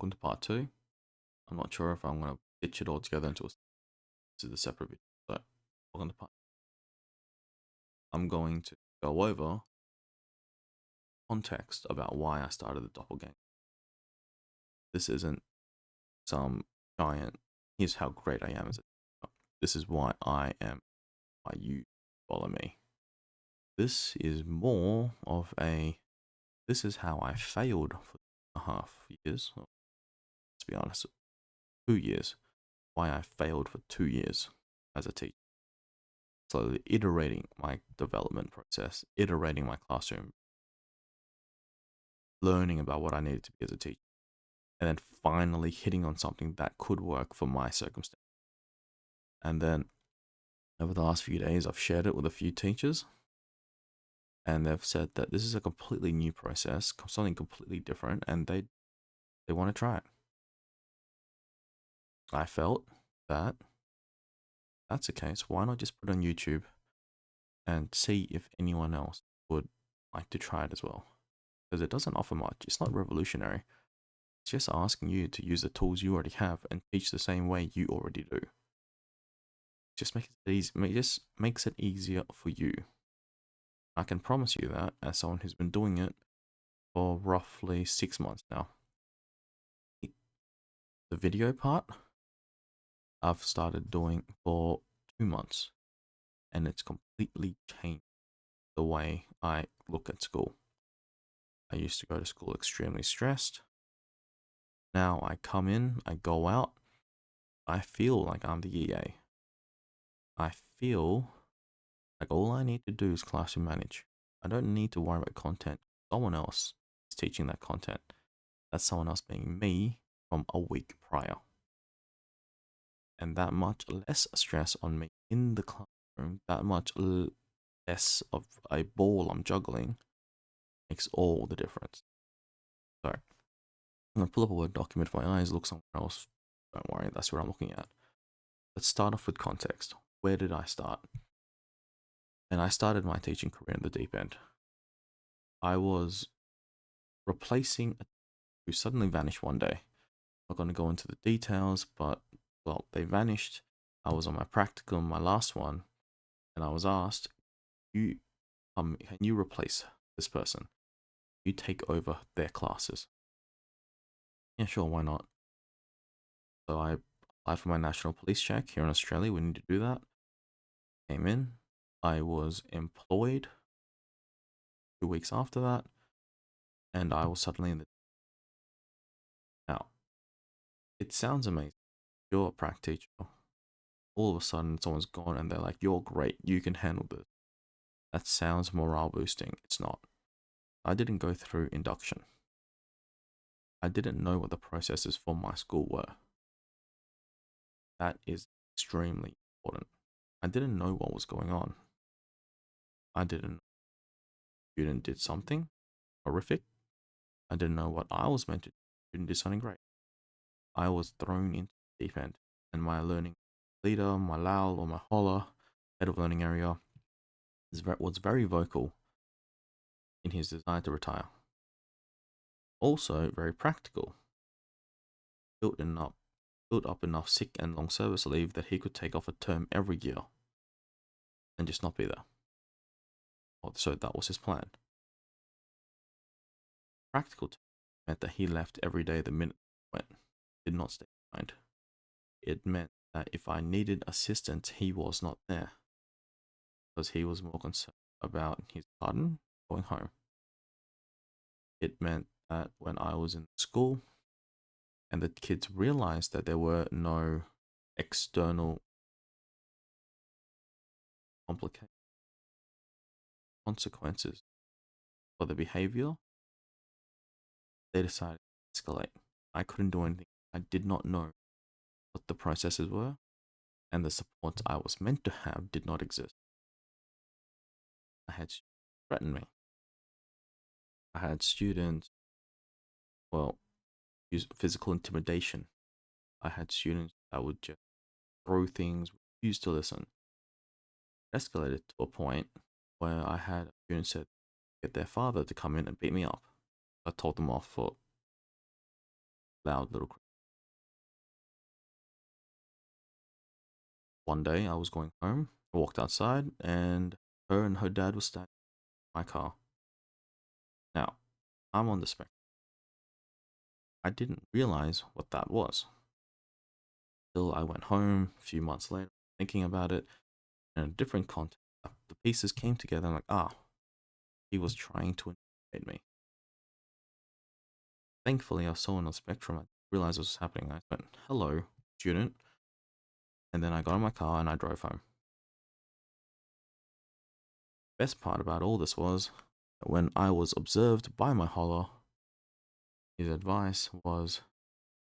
welcome to part two. I'm not sure if I'm going to stitch it all together into a separate video, but welcome to part. I'm going to go over context about why I started the doppelganger. This isn't some giant, here's how great I am as a teacher. This is why I am, why you follow me. This is more of a, this is how I failed for 2.5 years. Let's be honest, 2 years. Why I failed for 2 years as a teacher. Slowly iterating my development process, iterating my classroom, learning about what I needed to be as a teacher, and then finally hitting on something that could work for my circumstance. And then over the last few days, I've shared it with a few teachers, and they've said that this is a completely new process, something completely different, and they want to try it. I felt that that's the case. Why not just put it on YouTube and see if anyone else would like to try it as well? Because it doesn't offer much. It's not revolutionary. It's just asking you to use the tools you already have and teach the same way you already do. Just makes it easy. Just makes it easier for you. I can promise you that as someone who's been doing it for roughly 6 months now. The video part I've started doing for 2 months, and it's completely changed the way I look at school. I used to go to school extremely stressed. Now I come in, I go out, I feel like I'm the EA. I feel like all I need to do is classroom manage. I don't need to worry about content. Someone else is teaching that content. That's someone else being me from a week prior. And that much less stress on me in the classroom, that much less of a ball I'm juggling makes all the difference. So, I'm going to pull up a Word document if my eyes look somewhere else. Don't worry, that's what I'm looking at. Let's start off with context. Where did I start? And I started my teaching career in the deep end. I was replacing a who suddenly vanished one day. I'm not going to go into the details, but well, they vanished. I was on my practicum, my last one, and I was asked, can you replace this person? You take over their classes. Yeah, sure, why not? So I applied for my national police check here in Australia. We need to do that. Came in. I was employed 2 weeks after that, and I was suddenly in the. Now, it sounds amazing. You're a prac teacher. All of a sudden, someone's gone, and they're like, "You're great. You can handle this." That sounds morale boosting. It's not. I didn't go through induction. I didn't know what the processes for my school were. That is extremely important. I didn't know what was going on. I didn't know a student did something horrific. I didn't know what I was meant to do. Student did something great. I was thrown into the deep end, and my learning leader, my LAL or my holler, head of learning area, was very vocal in his desire to retire. Also very practical. Built up enough sick and long service leave that he could take off a term every year and just not be there. So that was his plan. Practical meant that he left every day the minute he went, did not stay behind. It meant that if I needed assistance, he was not there because he was more concerned about his garden going home. It meant that when I was in school and the kids realized that there were no external consequences for the behavior, they decided to escalate. I couldn't do anything. I did not know what the processes were, and the support I was meant to have did not exist. I had students threaten me. I had students, well, use physical intimidation. I had students that would just throw things, refuse to listen. It escalated to a point where I had students that get their father to come in and beat me up. I told them off for loud little. One day I was going home. I walked outside, and her dad was standing in my car. Now, I'm on the spectrum. I didn't realize what that was till I went home a few months later, thinking about it in a different context. The pieces came together. I'm like, he was trying to intimidate me. Thankfully, I saw on the spectrum. I realized what was happening. I went, "Hello, student," and then I got in my car and I drove home. Best part about all this was that when I was observed by my holler, his advice was,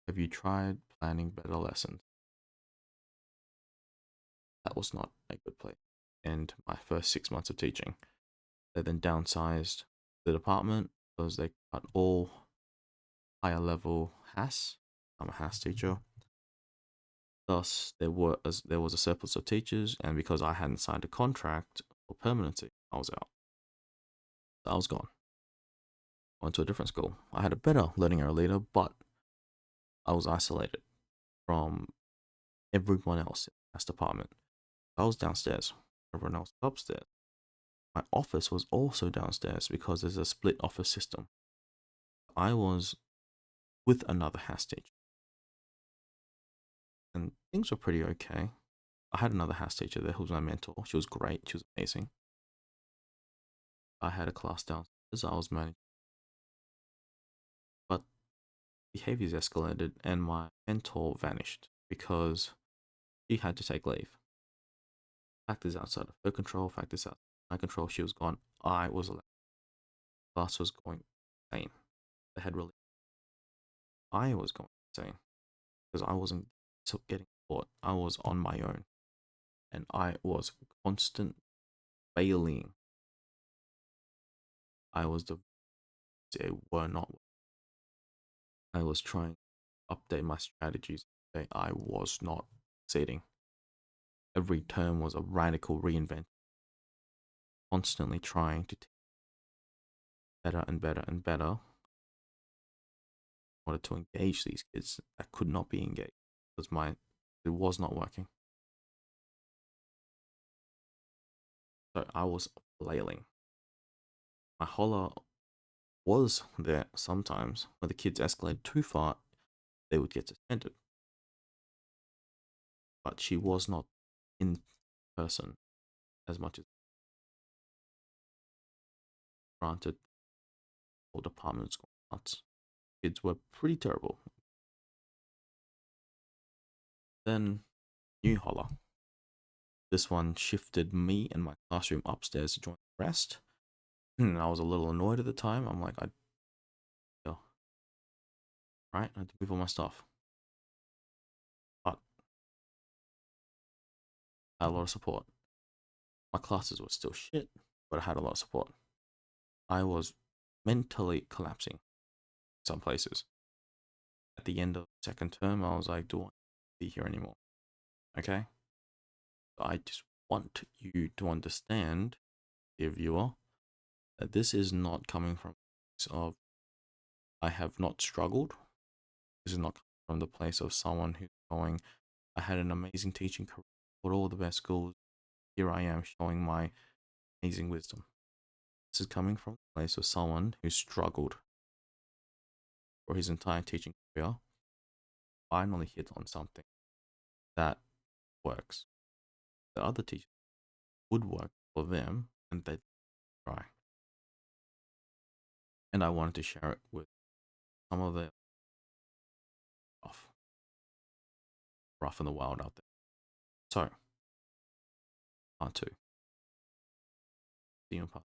"Have you tried planning better lessons?" That was not a good place. And my first 6 months of teaching, they then downsized the department because they cut all higher level HAS. I'm a HAS teacher. Thus, there was a surplus of teachers, and because I hadn't signed a contract for permanency, I was out. So I was gone. Went to a different school. I had a better learning area leader, but I was isolated from everyone else in the HAS department. I was downstairs. Everyone else was upstairs. My office was also downstairs because there's a split office system. I was with another HAS teacher, and things were pretty okay. I had another HAS teacher there who was my mentor. She was great. She was amazing. I had a class downstairs. I was managing, but behaviors escalated, and my mentor vanished because she had to take leave. Fact is outside of her control. Fact is outside of my control. She was gone. I was allowed. Class was going insane. They had really. I was going insane because I wasn't getting support. I was on my own, and I was constant failing. I was they were not. I was trying to update my strategies. I was not succeeding. Every term was a radical reinvent. Constantly trying to better and better and better in order to engage these kids that could not be engaged because it was not working. So I was flailing. My holler was there sometimes when the kids escalated too far, they would get suspended. But she was not in person as much as granted all departments got nuts. Kids were pretty terrible. Then new holler. This one shifted me and my classroom upstairs to join the rest. And I was a little annoyed at the time. I'm like, yeah, right, I had to move all my stuff. But I had a lot of support. My classes were still shit, but I had a lot of support. I was mentally collapsing in some places. At the end of the second term, I was like, do I want to be here anymore? Okay? So I just want you to understand, dear viewer, that this is not coming from a place of I have not struggled. This is not coming from the place of someone who's going, I had an amazing teaching career, got all the best schools. Here I am showing my amazing wisdom. This is coming from the place of someone who struggled for his entire teaching career, finally hit on something that works. The other teachers would work for them, and they try. And I wanted to share it with some of the rough, rough in the wild out there. So, part two. See you in part